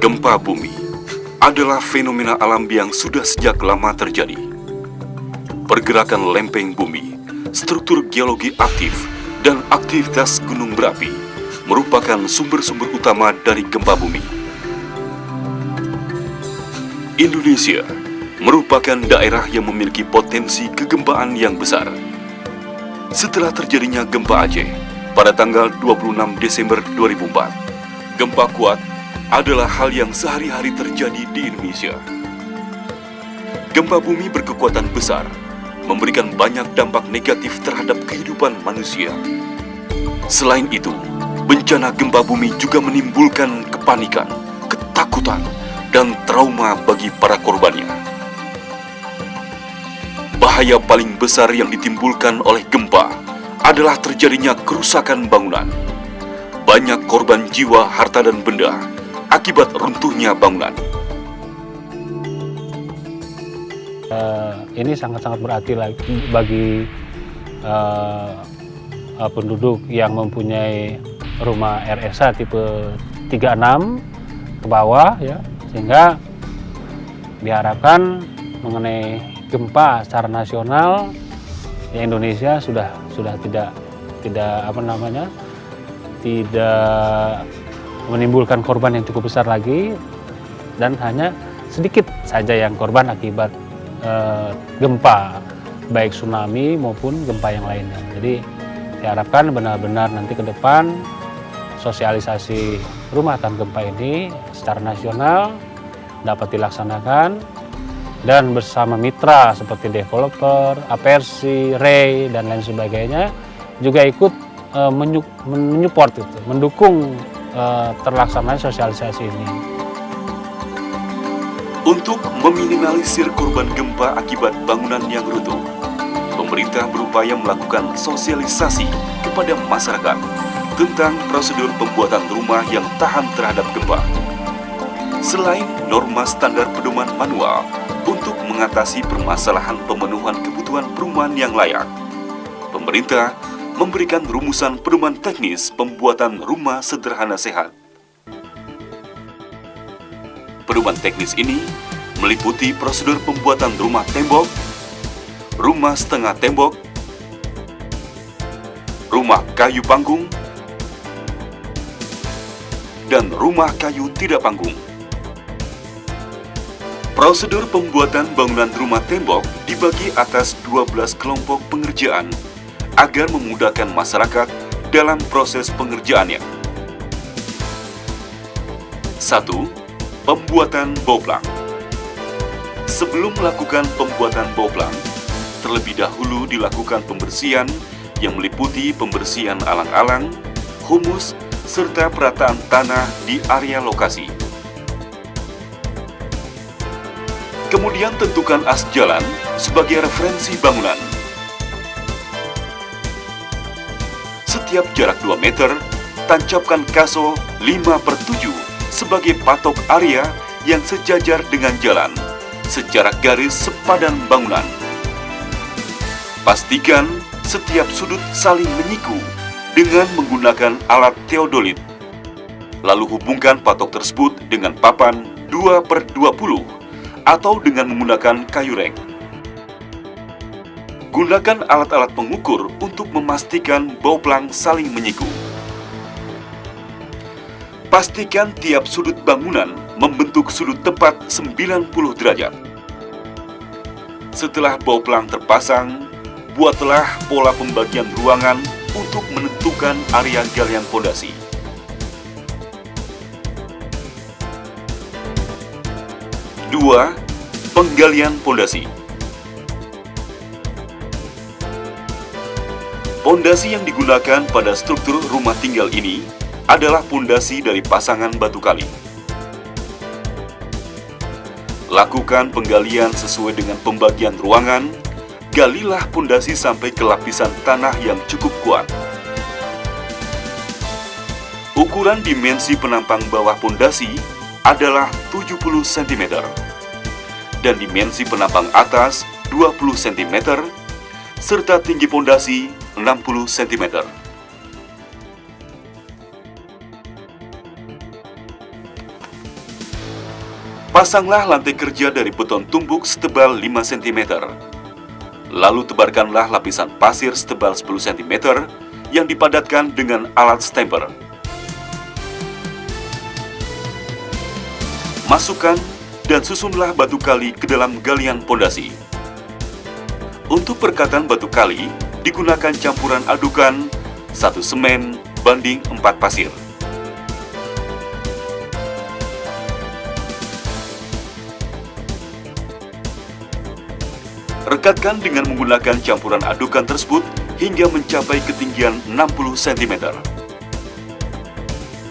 Gempa bumi adalah fenomena alam yang sudah sejak lama terjadi. Pergerakan lempeng bumi, struktur geologi aktif, dan aktivitas gunung berapi merupakan sumber-sumber utama dari gempa bumi. Indonesia merupakan daerah yang memiliki potensi kegempaan yang besar. Setelah terjadinya gempa Aceh pada tanggal 26 Desember 2004, gempa kuat adalah hal yang sehari-hari terjadi di Indonesia. Gempa bumi berkekuatan besar memberikan banyak dampak negatif terhadap kehidupan manusia. Selain itu, bencana gempa bumi juga menimbulkan kepanikan, ketakutan, dan trauma bagi para korbannya. Bahaya paling besar yang ditimbulkan oleh gempa adalah terjadinya kerusakan bangunan. Banyak korban jiwa, harta, dan benda akibat runtuhnya bangunan. Ini sangat-sangat berarti bagi penduduk yang mempunyai rumah RSA tipe 36 ke bawah, ya, sehingga diharapkan mengenai gempa secara nasional di Indonesia sudah tidak menimbulkan korban yang cukup besar lagi, dan hanya sedikit saja yang korban akibat gempa, baik tsunami maupun gempa yang lainnya. Jadi diharapkan benar-benar nanti ke depan sosialisasi rumah tahan gempa ini secara nasional dapat dilaksanakan, dan bersama mitra seperti developer, Apersi, Ray, dan lain sebagainya juga ikut menyupport itu, mendukung terlaksananya sosialisasi ini. Untuk meminimalisir korban gempa akibat bangunan yang runtuh, pemerintah berupaya melakukan sosialisasi kepada masyarakat tentang prosedur pembuatan rumah yang tahan terhadap gempa. Selain norma standar pedoman manual untuk mengatasi permasalahan pemenuhan kebutuhan perumahan yang layak, pemerintah memberikan rumusan pedoman teknis pembuatan rumah sederhana sehat. Pedoman teknis ini meliputi prosedur pembuatan rumah tembok, rumah setengah tembok, rumah kayu panggung, dan rumah kayu tidak panggung. Prosedur pembuatan bangunan rumah tembok dibagi atas 12 kelompok pengerjaan agar memudahkan masyarakat dalam proses pengerjaannya. 1. Pembuatan bauplang. Sebelum melakukan pembuatan bauplang, terlebih dahulu dilakukan pembersihan yang meliputi pembersihan alang-alang, humus, serta perataan tanah di area lokasi. Kemudian tentukan as jalan sebagai referensi bangunan. Setiap jarak 2 meter, tancapkan kaso 5/7 sebagai patok area yang sejajar dengan jalan, sejarak garis sepadan bangunan. Pastikan setiap sudut saling menyiku dengan menggunakan alat teodolit. Lalu hubungkan patok tersebut dengan papan 2/20 atau dengan menggunakan kayu reng. Gunakan alat-alat pengukur untuk memastikan bauplang saling menyiku. Pastikan tiap sudut bangunan membentuk sudut tepat 90 derajat. Setelah bauplang terpasang, buatlah pola pembagian ruangan untuk menentukan area galian fondasi. Dua, penggalian fondasi. Fondasi yang digunakan pada struktur rumah tinggal ini adalah fondasi dari pasangan batu kali. Lakukan penggalian sesuai dengan pembagian ruangan. Galilah fondasi sampai ke lapisan tanah yang cukup kuat. Ukuran dimensi penampang bawah fondasi adalah 70 cm dan dimensi penampang atas 20 cm serta tinggi fondasi 60 cm. Pasanglah lantai kerja dari beton tumbuk setebal 5 cm. Lalu tebarkanlah lapisan pasir setebal 10 cm yang dipadatkan dengan alat stamper. Masukkan dan susunlah batu kali ke dalam galian pondasi. Untuk perkatan batu kali, digunakan campuran adukan 1 semen banding 4 pasir. Rekatkan dengan menggunakan campuran adukan tersebut hingga mencapai ketinggian 60 cm.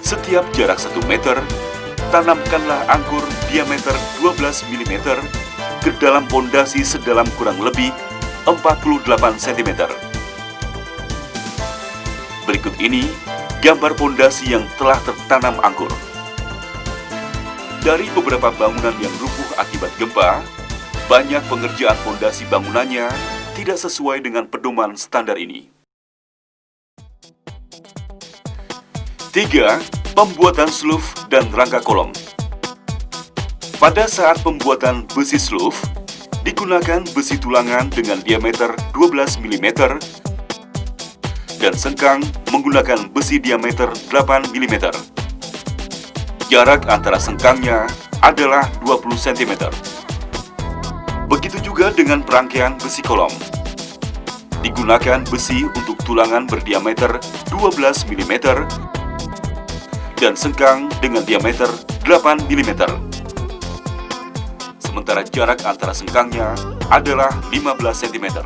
Setiap jarak 1 meter, tanamkanlah angkur diameter 12 mm ke dalam pondasi sedalam kurang lebih 48 cm. Berikut ini gambar pondasi yang telah tertanam angkur. Dari beberapa bangunan yang rubuh akibat gempa, banyak pengerjaan pondasi bangunannya tidak sesuai dengan pedoman standar ini. 3. Pembuatan sluf dan rangka kolom. Pada saat pembuatan besi sluf, digunakan besi tulangan dengan diameter 12 mm dan sengkang menggunakan besi diameter 8 mm. Jarak antara sengkangnya adalah 20 cm. Begitu juga dengan perangkaian besi kolom. Digunakan besi untuk tulangan berdiameter 12 mm dan sengkang dengan diameter 8 mm. Sementara jarak antara sengkangnya adalah 15 cm.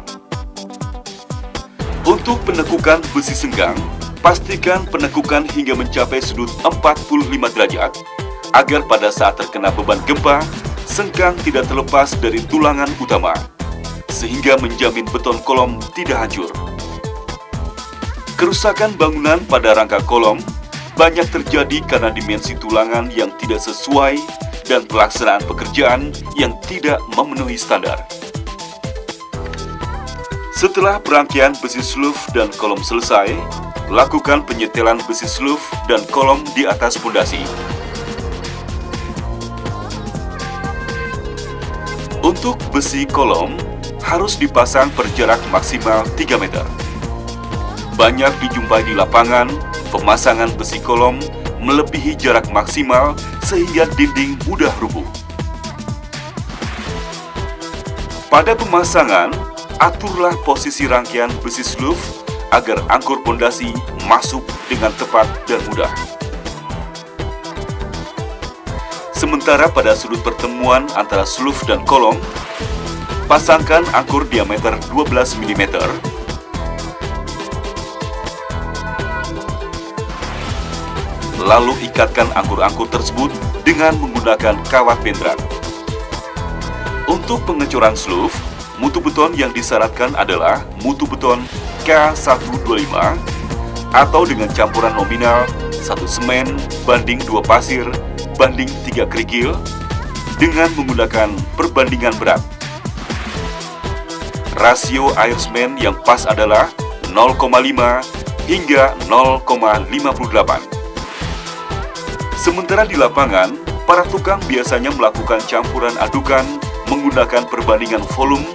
Untuk penekukan besi sengkang, pastikan penekukan hingga mencapai sudut 45 derajat agar pada saat terkena beban gempa, sengkang tidak terlepas dari tulangan utama, sehingga menjamin beton kolom tidak hancur. Kerusakan bangunan pada rangka kolom banyak terjadi karena dimensi tulangan yang tidak sesuai dan pelaksanaan pekerjaan yang tidak memenuhi standar. Setelah perangkaian besi sluf dan kolom selesai, lakukan penyetelan besi sluf dan kolom di atas pondasi. Untuk besi kolom harus dipasang per jarak maksimal 3 meter. Banyak dijumpai di lapangan, pemasangan besi kolom melebihi jarak maksimal sehingga dinding mudah rubuh. Pada pemasangan, aturlah posisi rangkaian besi sluf agar angkur pondasi masuk dengan tepat dan mudah. Sementara pada sudut pertemuan antara sluf dan kolom, pasangkan angkur diameter 12 mm. Lalu ikatkan angkur-angkur tersebut dengan menggunakan kawat bendrat. Untuk pengecoran sluf, mutu beton yang disyaratkan adalah mutu beton K125 atau dengan campuran nominal 1 semen banding 2 pasir banding 3 kerikil dengan menggunakan perbandingan berat. Rasio air semen yang pas adalah 0,5 hingga 0,58. Sementara di lapangan, para tukang biasanya melakukan campuran adukan menggunakan perbandingan volume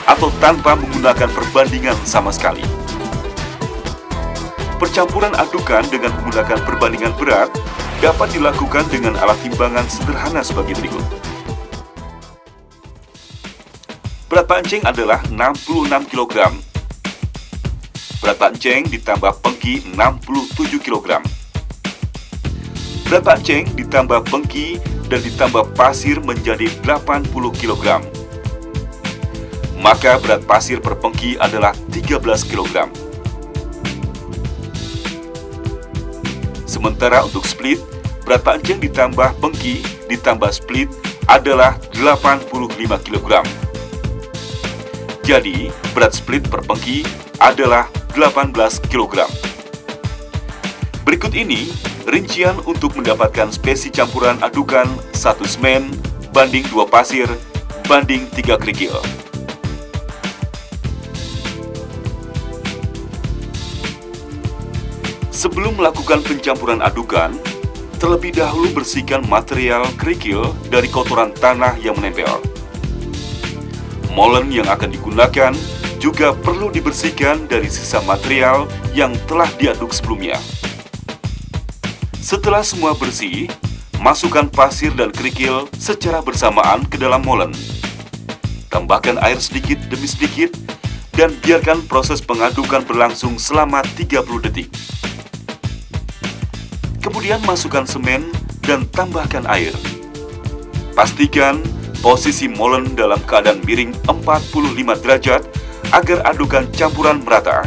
atau tanpa menggunakan perbandingan sama sekali. Percampuran adukan dengan menggunakan perbandingan berat dapat dilakukan dengan alat timbangan sederhana sebagai berikut. Berat pancing adalah 66 kg. Berat pancing ditambah pengki 67 kg. Berat pancing ditambah pengki dan ditambah pasir menjadi 80 kg. Maka berat pasir per pengki adalah 13 kg. Sementara untuk split, berat pancing ditambah pengki ditambah split adalah 85 kg. Jadi, berat split per pengki adalah 18 kg. Berikut ini rincian untuk mendapatkan spesi campuran adukan 1 semen banding 2 pasir banding 3 kerikil. Sebelum melakukan pencampuran adukan, terlebih dahulu bersihkan material kerikil dari kotoran tanah yang menempel. Molen yang akan digunakan juga perlu dibersihkan dari sisa material yang telah diaduk sebelumnya. Setelah semua bersih, masukkan pasir dan kerikil secara bersamaan ke dalam molen. Tambahkan air sedikit demi sedikit dan biarkan proses pengadukan berlangsung selama 30 detik. Kemudian masukkan semen dan tambahkan air. Pastikan posisi molen dalam keadaan miring 45 derajat agar adukan campuran merata,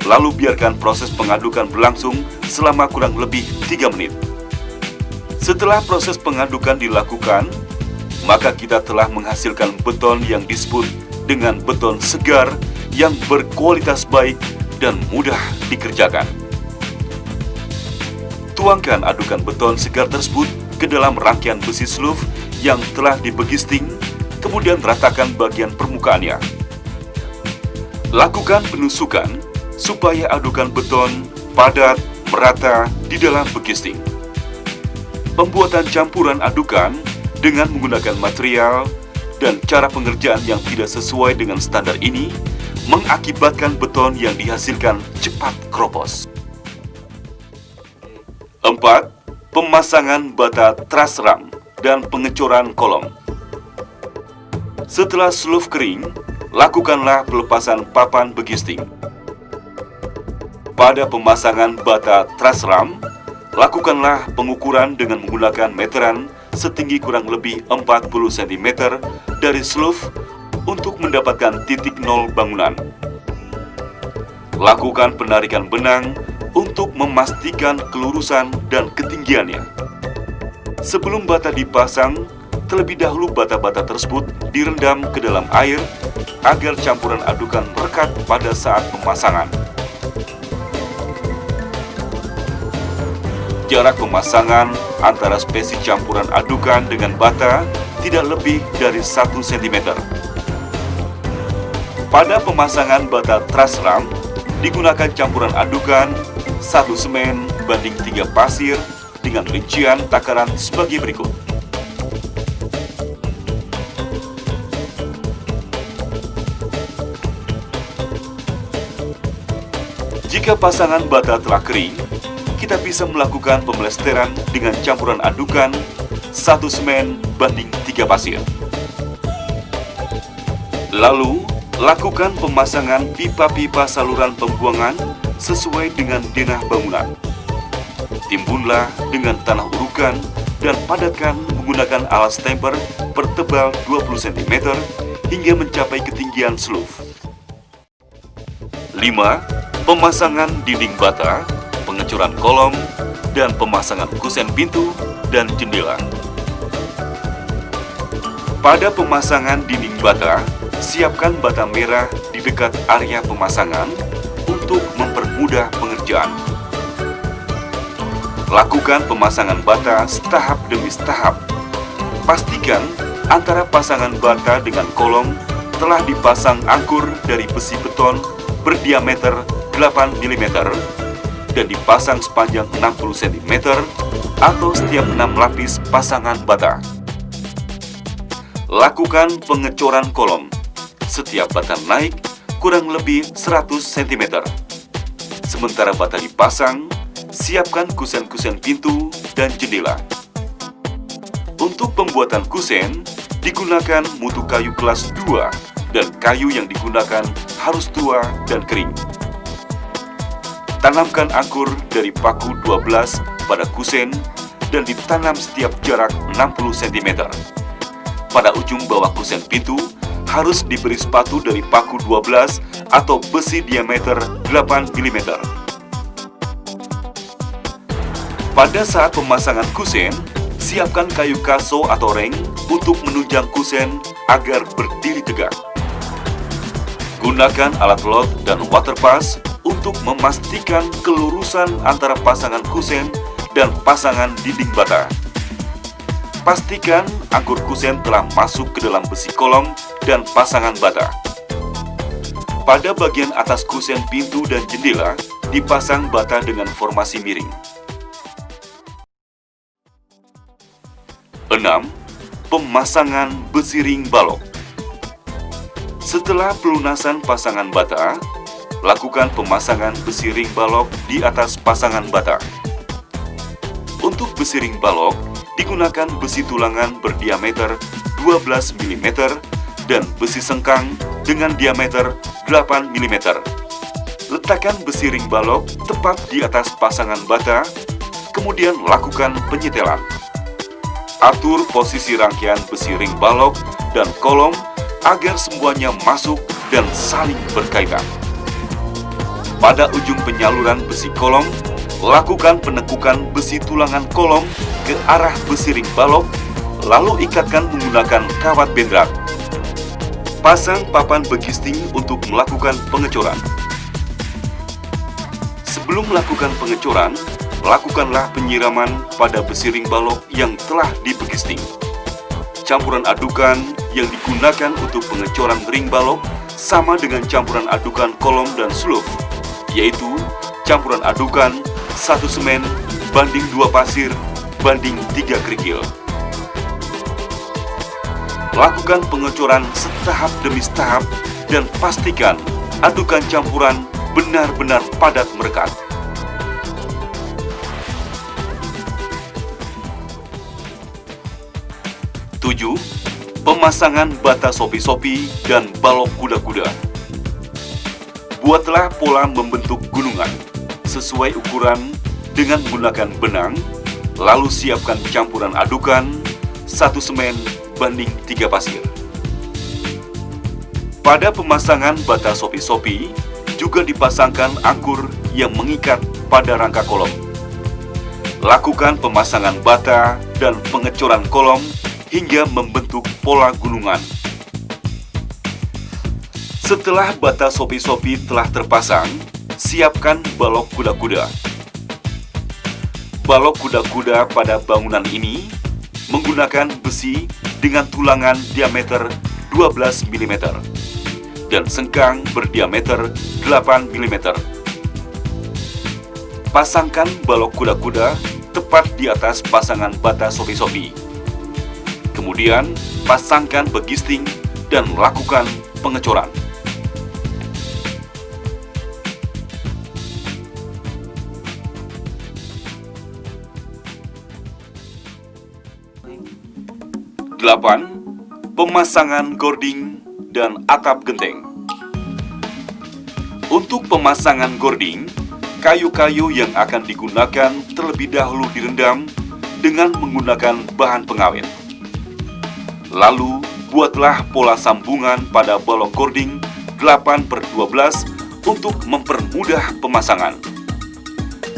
lalu biarkan proses pengadukan berlangsung selama kurang lebih 3 menit. Setelah proses pengadukan dilakukan, maka kita telah menghasilkan beton yang disebut dengan beton segar yang berkualitas baik dan mudah dikerjakan. Tuangkan adukan beton segar tersebut ke dalam rangkaian besi sluf yang telah dibegisting, kemudian ratakan bagian permukaannya. Lakukan penusukan supaya adukan beton padat merata di dalam begisting. Pembuatan campuran adukan dengan menggunakan material dan cara pengerjaan yang tidak sesuai dengan standar ini mengakibatkan beton yang dihasilkan cepat keropos. 4. Pemasangan bata truss ram dan pengecoran kolom. Setelah sluf kering, lakukanlah pelepasan papan begisting. Pada pemasangan bata truss ram, lakukanlah pengukuran dengan menggunakan meteran setinggi kurang lebih 40 cm dari sluf untuk mendapatkan titik nol bangunan. Lakukan penarikan benang untuk memastikan kelurusan dan ketinggiannya. Sebelum bata dipasang, terlebih dahulu bata-bata tersebut direndam ke dalam air agar campuran adukan merekat pada saat pemasangan. Jarak pemasangan antara spesi campuran adukan dengan bata tidak lebih dari 1 cm. Pada pemasangan bata truss ram, digunakan campuran adukan 1 semen banding 3 pasir dengan rincian takaran sebagai berikut. Jika pasangan bata telah kering, kita bisa melakukan pemlesteran dengan campuran adukan 1 semen banding 3 pasir. Lalu, lakukan pemasangan pipa-pipa saluran pembuangan sesuai dengan denah bangunan. Timbunlah dengan tanah urukan dan padatkan menggunakan alat stamper bertebal 20 cm hingga mencapai ketinggian sluf. 5. Pemasangan dinding bata, pengecoran kolom, dan pemasangan kusen pintu dan jendela. Pada pemasangan dinding bata, siapkan bata merah di dekat area pemasangan untuk mempermudah pengerjaan. Lakukan pemasangan bata setahap demi setahap. Pastikan antara pasangan bata dengan kolom telah dipasang angkur dari besi beton berdiameter 8 mm dan dipasang sepanjang 60 cm atau setiap 6 lapis pasangan bata. Lakukan pengecoran kolom. Setiap bata naik kurang lebih 100 cm. Sementara bata dipasang, siapkan kusen-kusen pintu dan jendela. Untuk pembuatan kusen, digunakan mutu kayu kelas 2 dan kayu yang digunakan harus tua dan kering. Tanamkan angkur dari paku 12 pada kusen dan ditanam setiap jarak 60 cm. Pada ujung bawah kusen pintu harus diberi sepatu dari paku 12 atau besi diameter 8 mm. Pada saat pemasangan kusen, siapkan kayu kaso atau reng untuk menunjang kusen agar berdiri tegak. Gunakan alat lot dan waterpass untuk memastikan kelurusan antara pasangan kusen dan pasangan dinding bata. Pastikan angkur kusen telah masuk ke dalam besi kolom dan pasangan bata. Pada bagian atas kusen pintu dan jendela, dipasang bata dengan formasi miring. 6. Pemasangan besi ring balok. Setelah pelunasan pasangan bata, lakukan pemasangan besi ring balok di atas pasangan bata. Untuk besi ring balok, digunakan besi tulangan berdiameter 12 mm dan besi sengkang dengan diameter 8 mm. Letakkan besi ring balok tepat di atas pasangan bata, kemudian lakukan penyetelan. Atur posisi rangkaian besi ring balok dan kolom agar semuanya masuk dan saling berkaitan. Pada ujung penyaluran besi kolom, lakukan penekukan besi tulangan kolom ke arah besi ring balok, lalu ikatkan menggunakan kawat bendrat. Pasang papan begisting untuk melakukan pengecoran. Sebelum melakukan pengecoran, lakukanlah penyiraman pada besi ring balok yang telah dibegisting. Campuran adukan yang digunakan untuk pengecoran ring balok sama dengan campuran adukan kolom dan suluf, yaitu campuran adukan 1 semen banding 2 pasir banding 3 kerikil. Lakukan pengecoran setahap demi setahap dan pastikan adukan campuran benar-benar padat merekat. Pemasangan bata sopi-sopi dan balok kuda-kuda. Buatlah pola membentuk gunungan sesuai ukuran dengan menggunakan benang, lalu siapkan campuran adukan 1 semen banding 3 pasir. Pada pemasangan bata sopi-sopi juga dipasangkan angkur yang mengikat pada rangka kolom. Lakukan pemasangan bata dan pengecoran kolom hingga membentuk pola gunungan. Setelah bata sopi-sopi telah terpasang, siapkan balok kuda-kuda. Balok kuda-kuda pada bangunan ini menggunakan besi dengan tulangan diameter 12 mm dan sengkang berdiameter 8 mm. Pasangkan balok kuda-kuda tepat di atas pasangan bata sopi-sopi. Kemudian, pasangkan begisting dan lakukan pengecoran. Pemasangan gording dan atap genteng. Untuk pemasangan gording, kayu-kayu yang akan digunakan terlebih dahulu direndam dengan menggunakan bahan pengawet. Lalu, buatlah pola sambungan pada balok gording 8/12 untuk mempermudah pemasangan.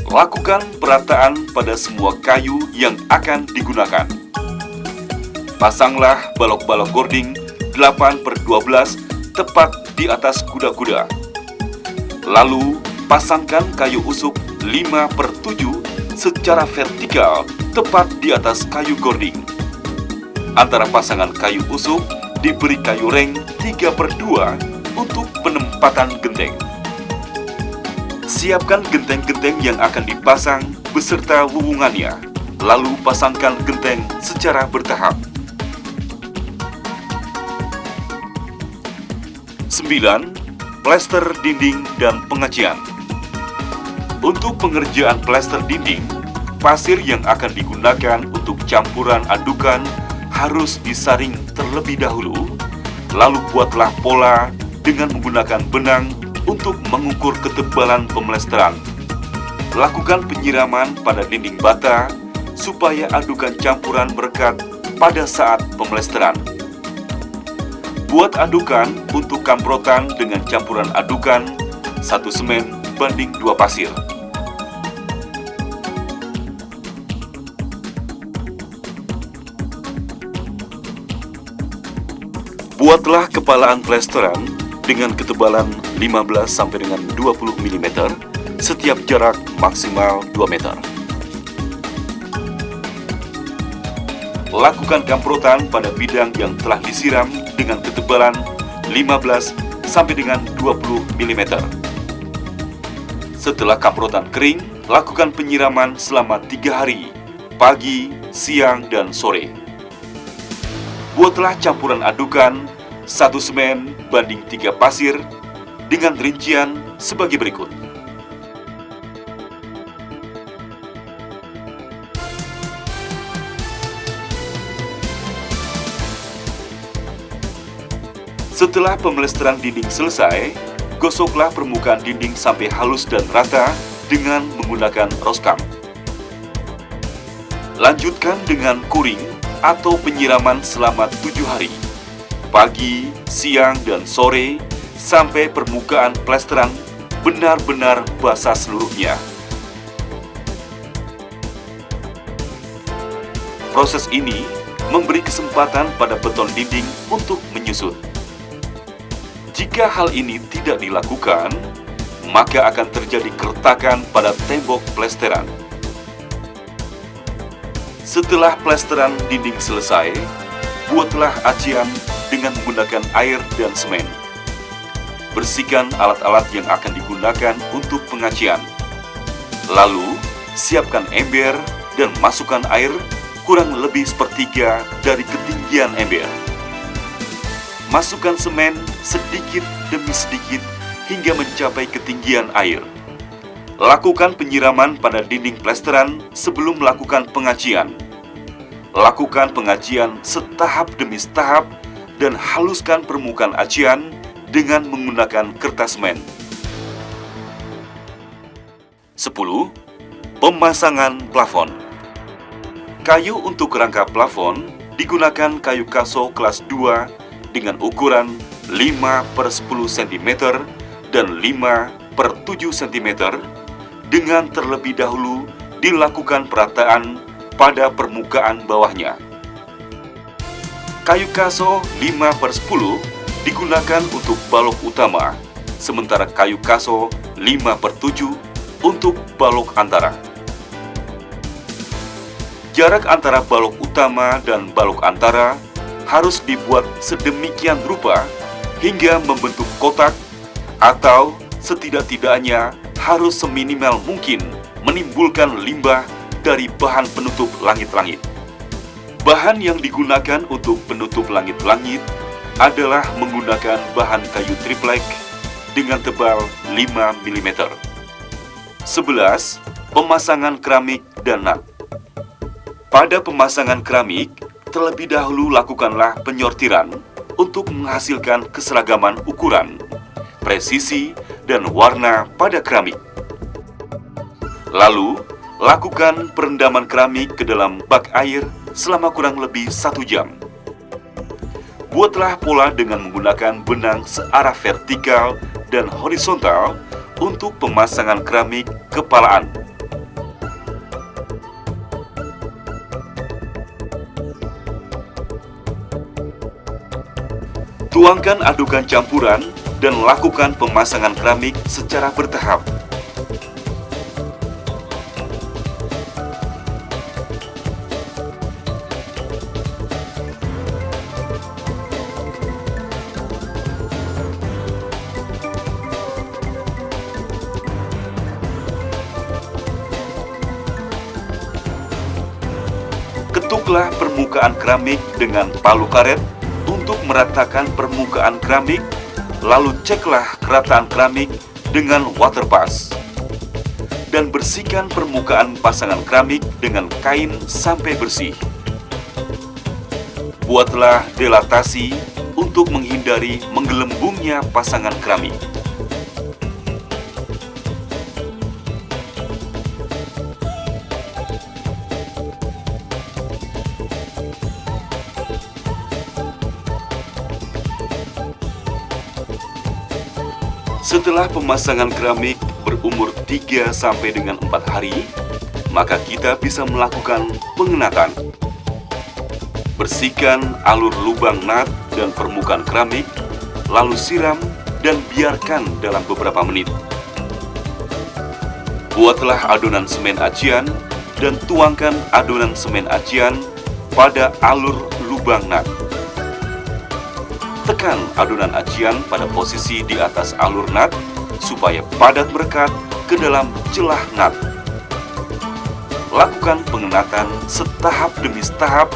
Lakukan perataan pada semua kayu yang akan digunakan. Pasanglah balok-balok gording 8/12 tepat di atas kuda-kuda. Lalu, pasangkan kayu usuk 5/7 secara vertikal tepat di atas kayu gording. Antara pasangan kayu usuk diberi kayu reng 3/2 untuk penempatan genteng. Siapkan genteng-genteng yang akan dipasang beserta wuwungannya, lalu pasangkan genteng secara bertahap. 9. Plester dinding dan pengacian. Untuk pengerjaan plester dinding, pasir yang akan digunakan untuk campuran adukan harus disaring terlebih dahulu, lalu buatlah pola dengan menggunakan benang untuk mengukur ketebalan pemlesteran. Lakukan penyiraman pada dinding bata supaya adukan campuran merekat pada saat pemlesteran. Buat adukan untuk kamprotan dengan campuran adukan 1 semen banding 2 pasir. Buatlah kepalaan plesteran dengan ketebalan 15 sampai dengan 20 mm setiap jarak maksimal 2 meter. Lakukan kamprotan pada bidang yang telah disiram dengan ketebalan 15 sampai dengan 20 mm. Setelah kamprotan kering, lakukan penyiraman selama 3 hari, pagi, siang, dan sore. Buatlah campuran adukan 1 semen banding 3 pasir dengan rincian sebagai berikut. Setelah pemelestaran dinding selesai, gosoklah permukaan dinding sampai halus dan rata dengan menggunakan roskam. Lanjutkan dengan kuring atau penyiraman selama 7 hari, pagi, siang, dan sore, sampai permukaan plesteran benar-benar basah seluruhnya. Proses ini memberi kesempatan pada beton dinding untuk menyusut. Jika hal ini tidak dilakukan, maka akan terjadi keretakan pada tembok plesteran. Setelah plesteran dinding selesai, buatlah acian dengan menggunakan air dan semen. Bersihkan alat-alat yang akan digunakan untuk pengacian. Lalu, siapkan ember dan masukkan air kurang lebih sepertiga dari ketinggian ember. Masukkan semen sedikit demi sedikit hingga mencapai ketinggian air. Lakukan penyiraman pada dinding plesteran sebelum melakukan pengacian. Lakukan pengacian setahap demi setahap dan haluskan permukaan acian dengan menggunakan kertas semen. 10. Pemasangan plafon. Kayu untuk rangka plafon digunakan kayu kaso kelas 2 dengan ukuran 5/10 cm dan 5/7 cm dengan terlebih dahulu dilakukan perataan pada permukaan bawahnya. Kayu kaso 5/10 digunakan untuk balok utama, sementara kayu kaso 5/7 untuk balok antara. Jarak antara balok utama dan balok antara harus dibuat sedemikian rupa hingga membentuk kotak, atau setidak-tidaknya harus seminimal mungkin menimbulkan limbah dari bahan penutup langit-langit. Bahan yang digunakan untuk penutup langit-langit adalah menggunakan bahan kayu triplek dengan tebal 5 mm. 11. Pemasangan keramik dan nut. Pada pemasangan keramik, terlebih dahulu lakukanlah penyortiran untuk menghasilkan keseragaman ukuran, presisi, dan warna pada keramik. Lalu, lakukan perendaman keramik ke dalam bak air selama kurang lebih 1 jam. Buatlah pola dengan menggunakan benang searah vertikal dan horizontal untuk pemasangan keramik kepalaan. Tuangkan adukan campuran dan lakukan pemasangan keramik secara bertahap. Ketuklah permukaan keramik dengan palu karet untuk meratakan permukaan keramik, lalu ceklah kerataan keramik dengan water pass. Dan bersihkan permukaan pasangan keramik dengan kain sampai bersih. Buatlah dilatasi untuk menghindari menggelembungnya pasangan keramik. Setelah pemasangan keramik berumur 3 sampai dengan 4 hari, maka kita bisa melakukan pengenatan. Bersihkan alur lubang nut dan permukaan keramik, lalu siram dan biarkan dalam beberapa menit. Buatlah adonan semen acian dan tuangkan adonan semen acian pada alur lubang nut. Tekan adonan acian pada posisi di atas alur nut supaya padat merekat ke dalam celah nut. Lakukan pengenatan setahap demi setahap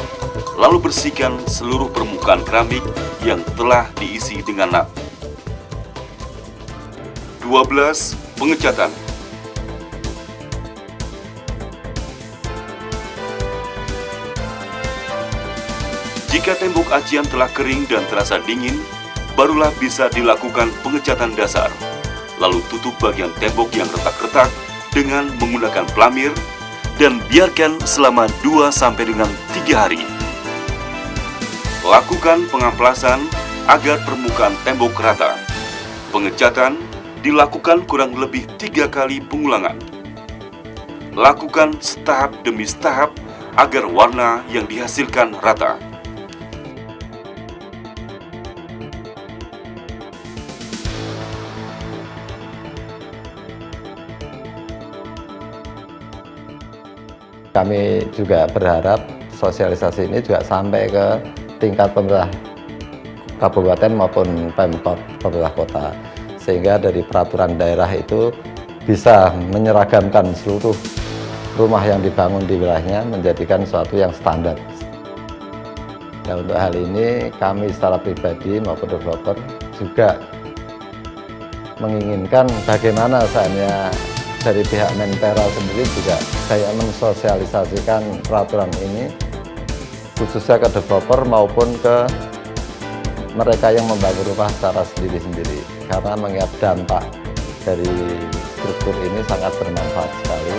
lalu bersihkan seluruh permukaan keramik yang telah diisi dengan nat. 12. Pengecatan. Jika tembok acian telah kering dan terasa dingin, barulah bisa dilakukan pengecatan dasar. Lalu tutup bagian tembok yang retak-retak dengan menggunakan pelamir dan biarkan selama 2-3 hari. Lakukan pengamplasan agar permukaan tembok rata. Pengecatan dilakukan kurang lebih 3 kali pengulangan. Lakukan setahap demi setahap agar warna yang dihasilkan rata. Kami juga berharap sosialisasi ini juga sampai ke tingkat pemerintah kabupaten maupun Pemkot pemerintah kota, sehingga dari peraturan daerah itu bisa menyeragamkan seluruh rumah yang dibangun di wilayahnya menjadikan suatu yang standar. Dan untuk hal ini kami secara pribadi maupun developer juga menginginkan bagaimana misalnya dari pihak Menpora sendiri juga saya mensosialisasikan peraturan ini khususnya ke developer maupun ke mereka yang membangun rumah secara sendiri-sendiri, karena mengingat dampak dari struktur ini sangat bermanfaat sekali.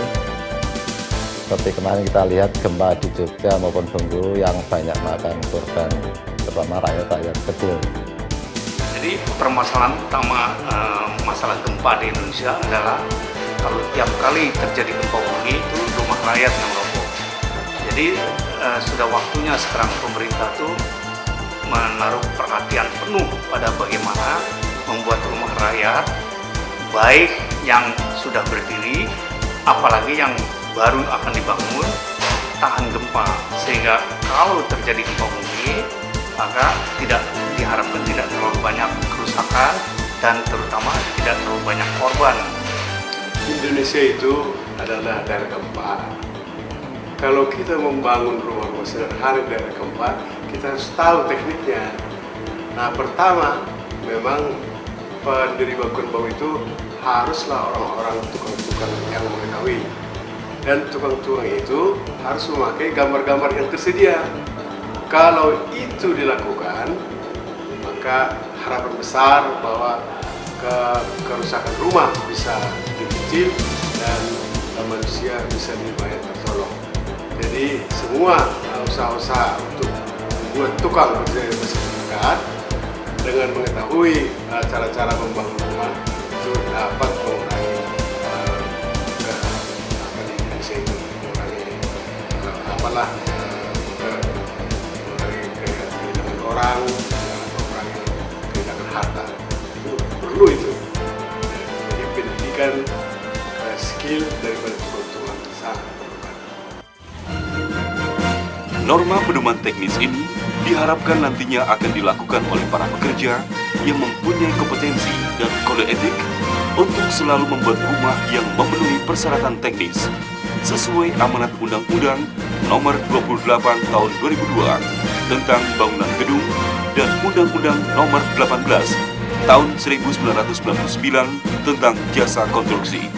Seperti kemarin kita lihat gempa di Jogja maupun Bengkulu yang banyak makan korban, terutama rakyat-rakyat kecil. Jadi permasalahan utama masalah gempa di Indonesia adalah kalau tiap kali terjadi gempa bumi itu rumah rakyat yang roboh. Jadi sudah waktunya sekarang pemerintah tuh menaruh perhatian penuh pada bagaimana membuat rumah rakyat baik yang sudah berdiri, apalagi yang baru akan dibangun tahan gempa, sehingga kalau terjadi gempa bumi maka diharapkan tidak terlalu banyak kerusakan dan terutama tidak terlalu banyak korban. Indonesia itu adalah daerah gempa. Kalau kita membangun rumah-rumah sederhana di daerah gempa, kita harus tahu tekniknya. Nah, pertama, memang pendiri bangunan bau itu haruslah orang-orang tukang-tukang yang mengetahui. Dan tukang-tukang itu harus memakai gambar-gambar yang tersedia. Kalau itu dilakukan, maka harapan besar bahwa kerusakan rumah bisa dikecil dan manusia bisa lebih banyak tertolong. Jadi semua usaha-usaha untuk membuat tukang berjaya masyarakat dengan mengetahui cara-cara membangun rumah itu dapat mengurangi kehilangan orang, mengurangi kehilangan harta. Perlu itu. Jadi pendidikan skill daripada tukang-tukang sangat perlukan. Norma pedoman teknis ini diharapkan nantinya akan dilakukan oleh para pekerja yang mempunyai kompetensi dan kode etik untuk selalu membuat rumah yang memenuhi persyaratan teknis sesuai amanat Undang-Undang Nomor 28 Tahun 2002 tentang bangunan gedung dan Undang-Undang Nomor 18 Tahun 1999 tentang jasa konstruksi.